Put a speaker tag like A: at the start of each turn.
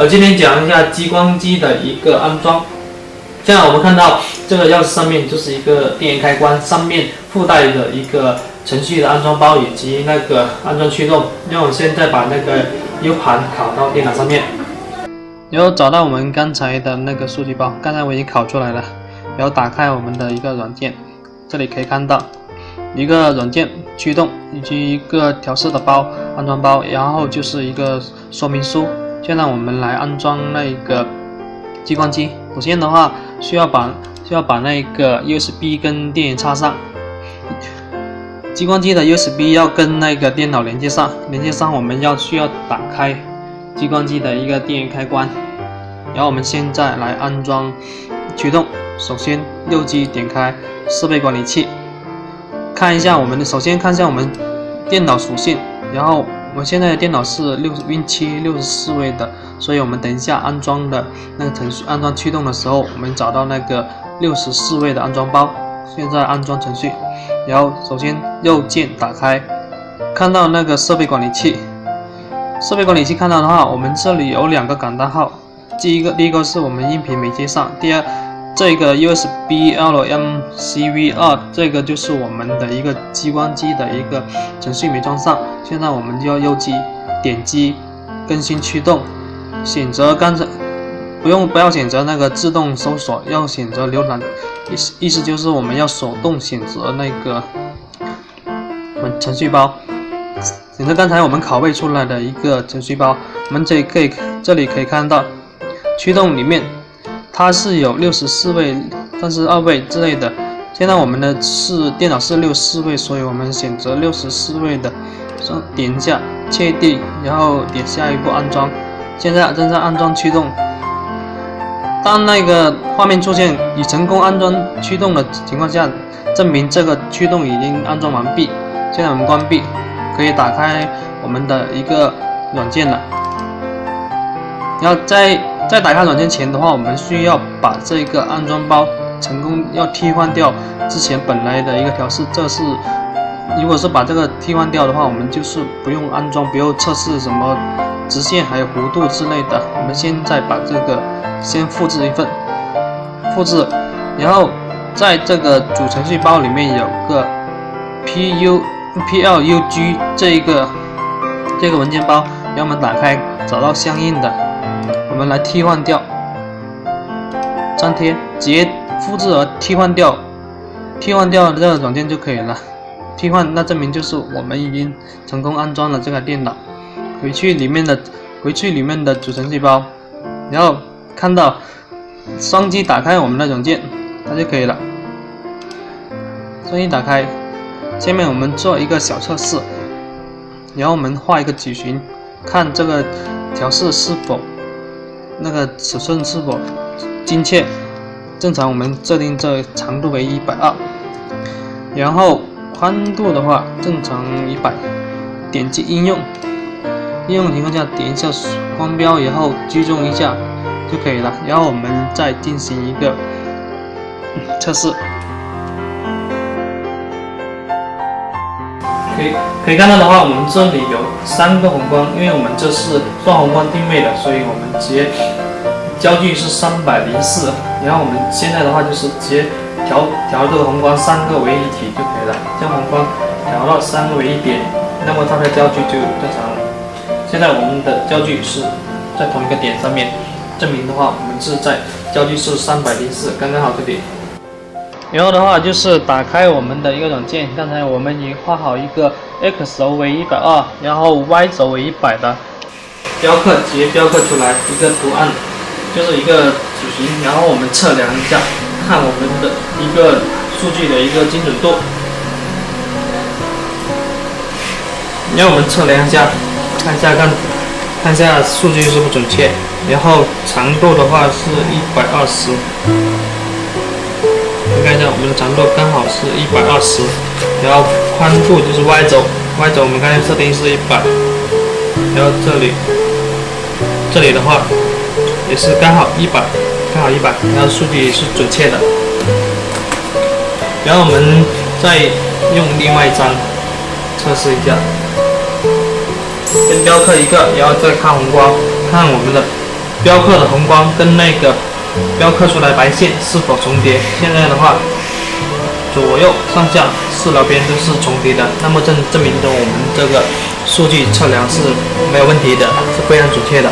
A: 今天讲一下激光机的一个安装。现在我们看到这个钥匙上面就是一个电源开关，上面附带的一个程序的安装包以及那个安装驱动。让我现在把那个 U 盘拷到电脑上面，然后找到我们刚才的那个数据包，刚才我已经拷出来了。然后打开我们的一个软件，这里可以看到一个软件驱动以及一个调试的包安装包，然后就是一个说明书。现在我们来安装那个激光机。首先的话，需要把那个 USB 跟电源插上。激光机的 USB 要跟那个电脑连接上，我们需要打开激光机的一个电源开关。然后我们现在来安装驱动。首先右击点开设备管理器，首先看一下我们电脑属性。然后我们现在的电脑是Win7 64位的，所以我们等一下安装的那个程序安装驱动的时候，我们找到那个64位的安装包。现在安装程序，然后首先右键打开，看到那个设备管理器。看到的话，我们这里有2个感叹号，第一个是我们音频没接上，第二这个 USB LMCV2 这个就是我们的一个激光机的一个程序没装上。现在我们就要右击点击更新驱动，选择不要选择那个自动搜索，要选择浏览，意思就是我们要手动选择那个程序包，选择刚才我们拷贝出来的一个程序包。我们这里可以看到驱动里面它是有64位、32位之类的。现在我们的电脑是64位，所以我们选择64位的，点一下确定，然后点下一步安装。现在正在安装驱动。当那个画面出现已成功安装驱动的情况下，证明这个驱动已经安装完毕。现在我们关闭，可以打开我们的一个软件了。然后在打开软件前的话，我们需要把这个安装包成功要替换掉之前本来的一个调试。如果是把这个替换掉的话，我们就是不用安装，不用测试什么直线还有弧度之类的。我们现在把这个先复制一份，然后在这个主程序包里面有个 PLUG 这个文件包，让我们打开找到相应的，我们来替换掉，粘贴，直接复制而替换掉这个软件就可以了。替换那证明就是我们已经成功安装了这个电脑。回去里面的主程序包，然后看到双击打开我们的软件，它就可以了。双击打开，下面我们做一个小测试，然后我们画一个矩形，看这个调试是否那个尺寸是否精确。正常我们设定这长度为120，然后宽度的话正常100。点击应用情况下点一下光标，然后居中一下就可以了。然后我们再进行一个测试。可以看到的话，我们这里有3个红光，因为我们这是双红光定位的，所以我们直接焦距是304。然后我们现在的话就是直接调这个红光3个为一体就可以了，将红光调到3个为一点，那么它的焦距就正常了。现在我们的焦距是在同一个点上面，证明的话我们是在焦距是304，刚刚好这里。然后的话就是打开我们的一个软件，刚才我们已经画好一个 X 轴为120，然后 Y 轴为100的雕刻，直接雕刻出来一个图案，就是一个矩形。然后我们测量一下，看我们的一个数据的一个精准度。让我们测量一下，看一下数据是不是准确。然后长度的话是120。看一下我们的长度刚好是120，然后宽度就是 Y 轴我们刚才设定是100，然后这里的话也是刚好100，然后数据也是准确的。然后我们再用另外一张测试一下，先雕刻一个，然后再看红光，看我们的标刻的红光跟那个标刻出来白线是否重叠。现在的话，左右上下4条边都是重叠的，那么证明着我们这个数据测量是没有问题的，是非常准确的。